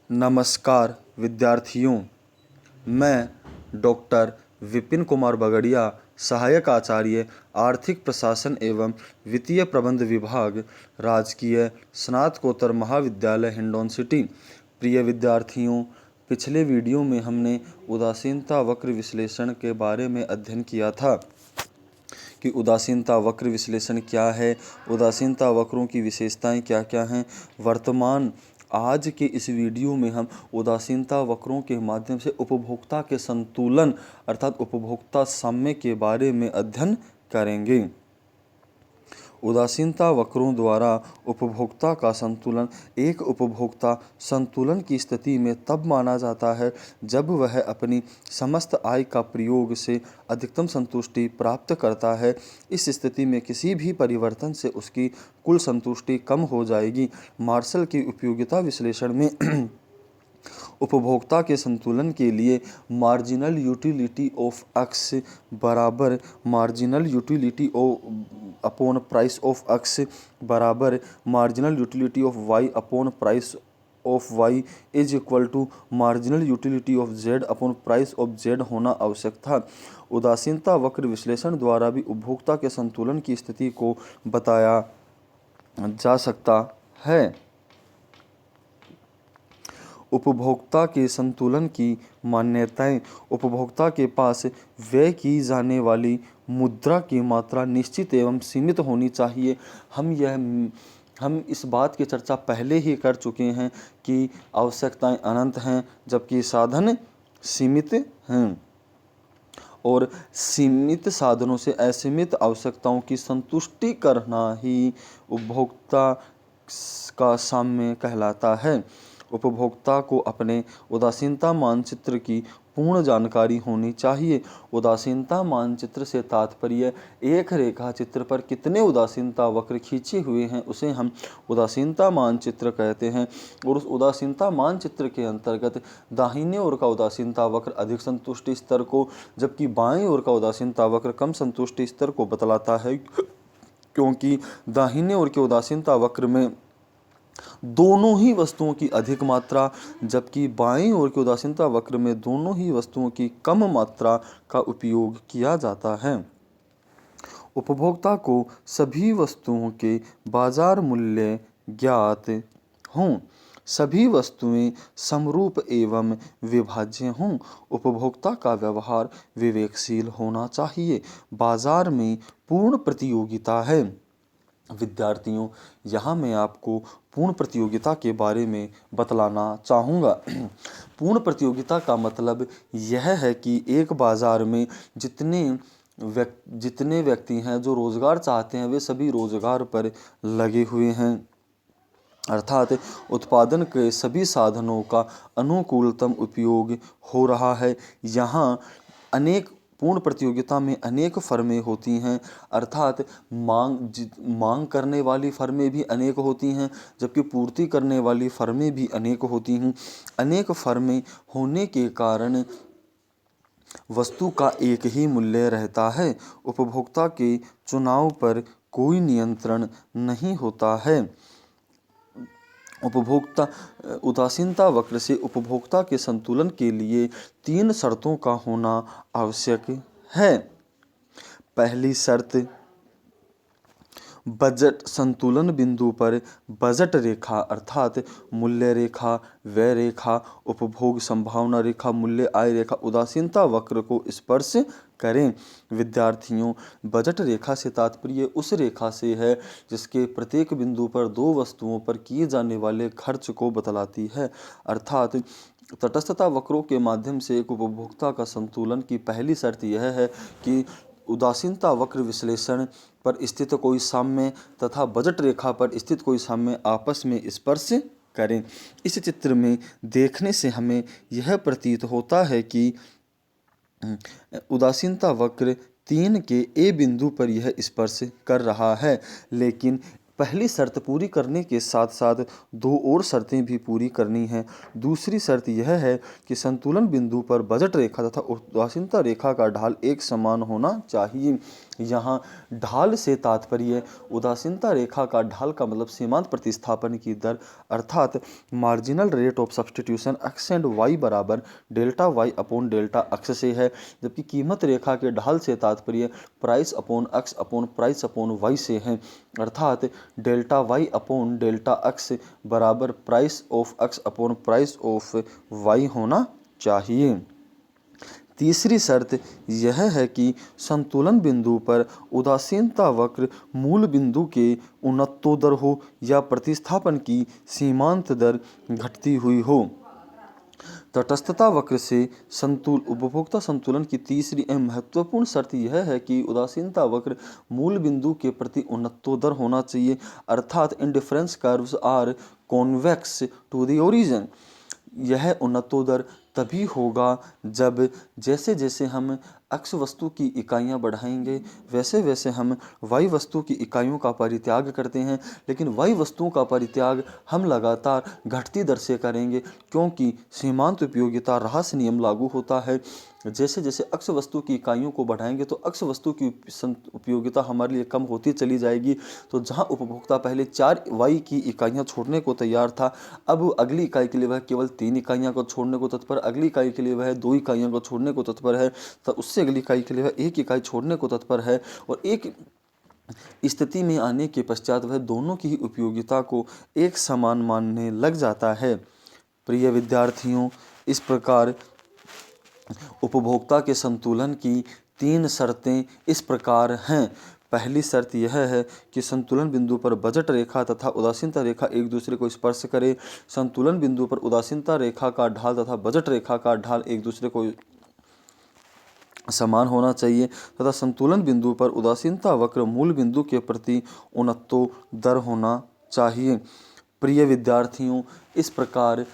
नमस्कार विद्यार्थियों, मैं डॉक्टर विपिन कुमार बगड़िया, सहायक आचार्य आर्थिक प्रशासन एवं वित्तीय प्रबंध विभाग, राजकीय स्नातकोत्तर महाविद्यालय हिंडौन सिटी। प्रिय विद्यार्थियों, पिछले वीडियो में हमने उदासीनता वक्र विश्लेषण के बारे में अध्ययन किया था कि उदासीनता वक्र विश्लेषण क्या है, उदासीनता वक्रों की विशेषताएं क्या क्या हैं। वर्तमान आज के इस वीडियो में हम उदासीनता वक्रों के माध्यम से उपभोक्ता के संतुलन अर्थात उपभोक्ता साम्य के बारे में अध्ययन करेंगे। उदासीनता वक्रों द्वारा उपभोक्ता का संतुलन एक उपभोक्ता संतुलन की स्थिति में तब माना जाता है जब वह अपनी समस्त आय का प्रयोग से अधिकतम संतुष्टि प्राप्त करता है। इस स्थिति में किसी भी परिवर्तन से उसकी कुल संतुष्टि कम हो जाएगी। मार्शल की उपयोगिता विश्लेषण में उपभोक्ता के संतुलन के लिए मार्जिनल यूटिलिटी ऑफ एक्स बराबर marginal utility upon price of X बराबर marginal utility of Y upon price of Y is equal to marginal utility of Z upon price of Z होना आवश्यक था। उदासीनता वक्र विश्लेषण द्वारा भी उपभोक्ता के संतुलन की स्थिति को बताया जा सकता है। उपभोक्ता के संतुलन की मान्यताएं। उपभोक्ता के पास व्यय की जाने वाली मुद्रा की मात्रा निश्चित एवं सीमित होनी चाहिए। हम इस बात की चर्चा पहले ही कर चुके हैं कि आवश्यकताएं अनंत हैं जबकि साधन सीमित हैं, और सीमित साधनों से असीमित आवश्यकताओं की संतुष्टि करना ही उपभोक्ता का साम्य कहलाता है। उपभोक्ता को अपने उदासीनता मानचित्र की पूर्ण जानकारी होनी चाहिए। उदासीनता मानचित्र से तात्पर्य एक रेखा चित्र पर कितने उदासीनता वक्र खींचे हुए हैं उसे हम उदासीनता मानचित्र कहते हैं। और उस उदासीनता मानचित्र के अंतर्गत दाहिने ओर का उदासीनता वक्र अधिक संतुष्टि स्तर को, जबकि बाएं ओर का उदासीनता वक्र कम संतुष्टि स्तर को बतलाता है, क्योंकि दाहिने ओर के उदासीनता वक्र में दोनों ही वस्तुओं की अधिक मात्रा, जबकि बाईं ओर के उदासीनता वक्र में दोनों ही वस्तुओं की कम मात्रा का उपयोग किया जाता है। उपभोक्ता को सभी वस्तुओं के बाजार मूल्य ज्ञात हों, सभी वस्तुएं समरूप एवं विभाज्य हों। उपभोक्ता का व्यवहार विवेकशील होना चाहिए। बाजार में पूर्ण प्रतियोगिता है। विद्यार्थियों, यहाँ मैं आपको पूर्ण प्रतियोगिता के बारे में बतलाना चाहूँगा। पूर्ण प्रतियोगिता का मतलब यह है कि एक बाजार में जितने व्यक्ति हैं जो रोजगार चाहते हैं वे सभी रोजगार पर लगे हुए हैं, अर्थात उत्पादन के सभी साधनों का अनुकूलतम उपयोग हो रहा है। यहाँ पूर्ण प्रतियोगिता में अनेक फर्में होती हैं, अर्थात मांग करने वाली फर्में भी अनेक होती हैं जबकि पूर्ति करने वाली फर्में भी अनेक होती हैं। अनेक फर्में होने के कारण वस्तु का एक ही मूल्य रहता है। उपभोक्ता के चुनाव पर कोई नियंत्रण नहीं होता है। उदासीनता वक्र से उपभोक्ता के संतुलन के लिए 3 शर्तों का होना आवश्यक है। पहली शर्त, बजट संतुलन बिंदु पर बजट रेखा अर्थात मूल्य रेखा, व्यय रेखा, उपभोग संभावना रेखा, मूल्य आय रेखा उदासीनता वक्र को स्पर्श करें। विद्यार्थियों, बजट रेखा से तात्पर्य उस रेखा से है जिसके प्रत्येक बिंदु पर 2 वस्तुओं पर किए जाने वाले खर्च को बतलाती है। अर्थात तटस्थता वक्रों के माध्यम से एक उपभोक्ता का संतुलन की पहली शर्त यह है कि उदासीनता वक्र विश्लेषण पर स्थित कोई साम्य तथा बजट रेखा पर स्थित कोई साम्य आपस में स्पर्श करें। इस चित्र में देखने से हमें यह प्रतीत होता है कि उदासीनता वक्र 3 के ए बिंदु पर यह स्पर्श कर रहा है, लेकिन पहली शर्त पूरी करने के साथ साथ दो और शर्तें भी पूरी करनी हैं। दूसरी शर्त यह है कि संतुलन बिंदु पर बजट रेखा तथा उदासीनता रेखा का ढाल एक समान होना चाहिए। यहाँ ढाल से तात्पर्य उदासीनता रेखा का ढाल का मतलब सीमांत प्रतिस्थापन की दर अर्थात marginal rate of substitution X and Y बराबर delta Y upon delta X से है, जबकि कीमत रेखा के ढाल से तात्पर्य price upon X upon price upon Y से है, अर्थात delta Y upon delta X बराबर price of X upon price of Y होना चाहिए। तीसरी शर्त यह है कि संतुलन बिंदु पर उदासीनता वक्र मूल बिंदु के उन्नतोदर हो या प्रतिस्थापन की सीमांत दर घटती हुई हो। तटस्थता वक्र से उपभोक्ता संतुलन की तीसरी एवं महत्वपूर्ण शर्त यह है कि उदासीनता वक्र मूल बिंदु के प्रति उन्नतोदर होना चाहिए, अर्थात indifference curves are convex to the origin. यह उन्नतोदर तभी होगा जब जैसे जैसे हम एक्स वस्तु की इकाइयाँ बढ़ाएंगे वैसे वैसे हम वाई वस्तु की इकाइयों का परित्याग करते हैं, लेकिन वाई वस्तुओं का परित्याग हम लगातार घटती दर से करेंगे, क्योंकि सीमांत उपयोगिता ह्रास नियम लागू होता है। जैसे जैसे अक्ष वस्तु की इकाइयों को बढ़ाएंगे तो अक्ष वस्तु की उपयोगिता हमारे लिए कम होती चली जाएगी। तो जहां उपभोक्ता पहले 4 वाई की इकाइयां छोड़ने को तैयार था, अब अगली इकाई के लिए वह केवल 3 इकाइयां को छोड़ने को तत्पर, अगली इकाई के लिए वह 2 इकाइयां को छोड़ने को तत्पर है, तो उससे अगली इकाई के लिए वह 1 इकाई छोड़ने को तत्पर है। और एक स्थिति में आने के पश्चात वह दोनों की ही उपयोगिता को एक समान मानने लग जाता है। प्रिय विद्यार्थियों, इस प्रकार उपभोक्ता के संतुलन की 3 शर्तें इस प्रकार हैं। पहली शर्त यह है कि संतुलन बिंदु पर बजट रेखा तथा उदासीनता रेखा एक दूसरे को स्पर्श करे। संतुलन बिंदु पर उदासीनता रेखा का ढाल तथा बजट रेखा का ढाल एक दूसरे को समान होना चाहिए तथा संतुलन बिंदु पर उदासीनता वक्र मूल बिंदु के प्रति उन्नतोदर होना चाहिए। प्रिय विद्यार्थियों, इस प्रकार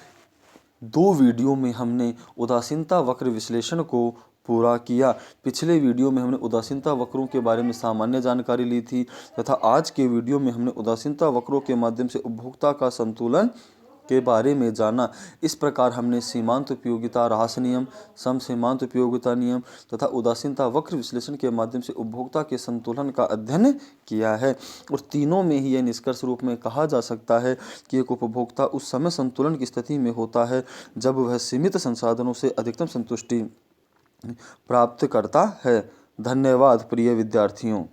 2 वीडियो में हमने उदासीनता वक्र विश्लेषण को पूरा किया। पिछले वीडियो में हमने उदासीनता वक्रों के बारे में सामान्य जानकारी ली थी तथा आज के वीडियो में हमने उदासीनता वक्रों के माध्यम से उपभोक्ता का संतुलन के बारे में जाना। इस प्रकार हमने सीमांत उपयोगिता ह्रास नियम, सम सीमांत उपयोगिता नियम तथा उदासीनता वक्र विश्लेषण के माध्यम से उपभोक्ता के संतुलन का अध्ययन किया है। और तीनों में ही यह निष्कर्ष रूप में कहा जा सकता है कि एक उपभोक्ता उस समय संतुलन की स्थिति में होता है जब वह सीमित संसाधनों से अधिकतम संतुष्टि प्राप्त करता है। धन्यवाद प्रिय विद्यार्थियों।